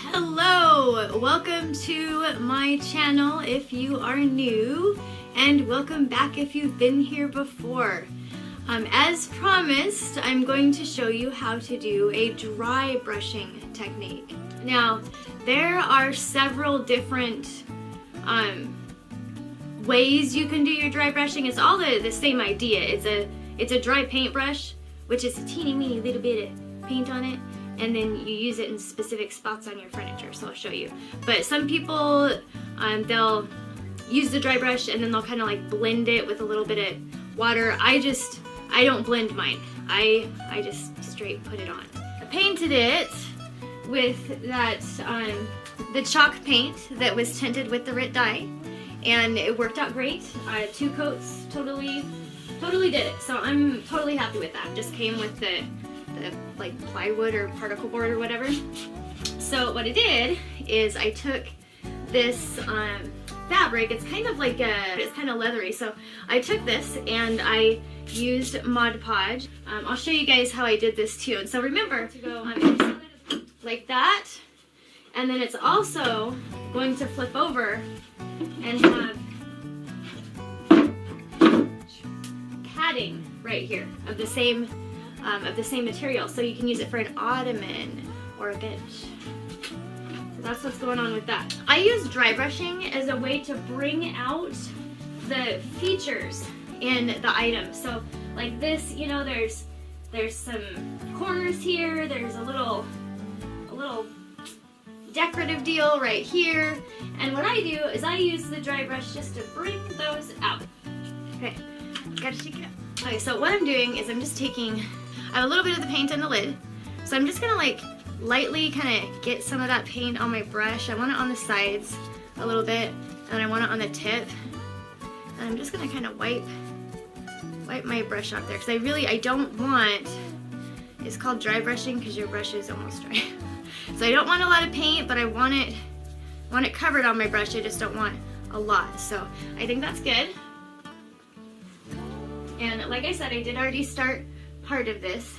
Hello! Welcome to my channel if you are new, and welcome back if you've been here before. As promised, I'm going to show you how to do a dry brushing technique. Now, there are several different ways you can do your dry brushing. It's all the same idea. It's a dry paintbrush, which is a teeny weeny little bit of paint on it, and then you use it in specific spots on your furniture, so I'll show you. But some people, they'll use the dry brush and then they'll kind of like blend it with a little bit of water. I don't blend mine. I just straight put it on. I painted it with that, the chalk paint that was tinted with the Rit dye, and it worked out great. 2 coats totally did it. So I'm totally happy with that. Just came with the like plywood or particle board or whatever. So what I did is I took this fabric. It's kind of like it's kind of leathery. So I took this and I used Mod Podge. I'll show you guys how I did this too. And so remember to go like that, and then it's also going to flip over and have padding right here of the same material, so you can use it for an ottoman or a bench. So that's what's going on with that. I use dry brushing as a way to bring out the features in the item. So like this, you know, there's some corners here, there's a little decorative deal right here, and what I do is I use the dry brush just to bring those out. Okay, gotta shake it up. Okay, so what I'm doing is I'm just taking, I have a little bit of the paint on the lid, so I'm just gonna like lightly kind of get some of that paint on my brush. I want it on the sides a little bit, and I want it on the tip, and I'm just gonna kind of wipe my brush off there, because I don't want, it's called dry brushing because your brush is almost dry. So I don't want a lot of paint, but I want it covered on my brush. I just don't want a lot. So I think that's good. And like I said, I did already start part of this.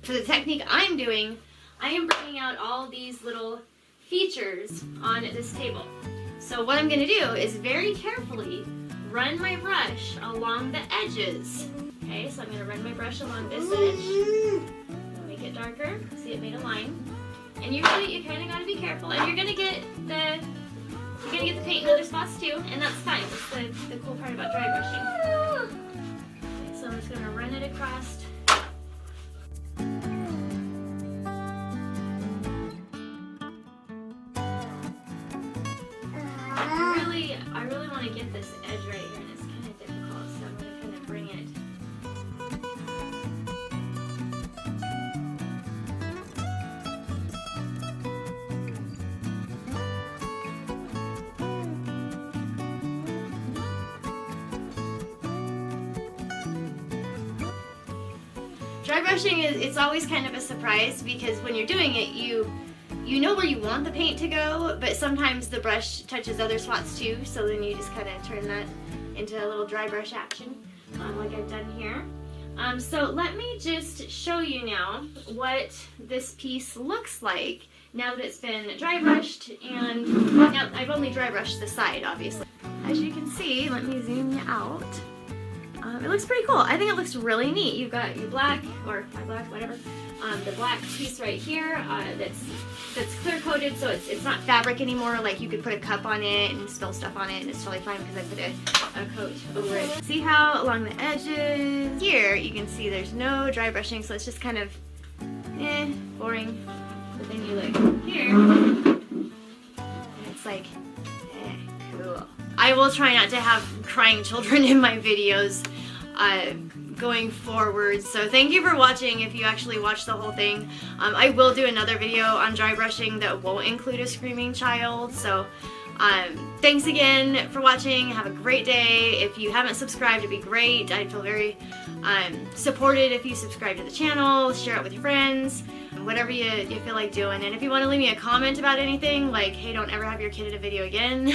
For the technique I'm doing, I am bringing out all these little features on this table. So what I'm going to do is very carefully run my brush along the edges. Okay, so I'm going to run my brush along this edge. Make it darker. See, it made a line. And you kind of got to be careful, and you're going to get the paint in other spots too, and that's fine. That's the cool part about dry brushing. Okay, so I'm just going to run it across. I really want to get this edge right here, and it's kind of difficult, so I'm going to kind of bring it. Dry brushing it's always kind of a surprise, because when you're doing it, you know where you want the paint to go, but sometimes the brush touches other spots too, so then you just kind of turn that into a little dry brush action, like I've done here. So let me just show you now what this piece looks like now that it's been dry brushed, and now I've only dry brushed the side, obviously. As you can see, let me zoom you out. It looks pretty cool. I think it looks really neat. You've got your black, or my black, whatever, the black piece right here that's clear coated, so it's not fabric anymore. Like you could put a cup on it and spill stuff on it, and it's totally fine because I put a coat over it. See how along the edges here you can see there's no dry brushing, so it's just kind of boring. But then you look here, and it's like cool. I will try not to have crying children in my videos going forward. So thank you for watching if you actually watched the whole thing. I will do another video on dry brushing that won't include a screaming child. So thanks again for watching. Have a great day. If you haven't subscribed, it'd be great. I'd feel very supported if you subscribe to the channel, share it with your friends, whatever you feel like doing. And if you want to leave me a comment about anything, like, hey, don't ever have your kid in a video again.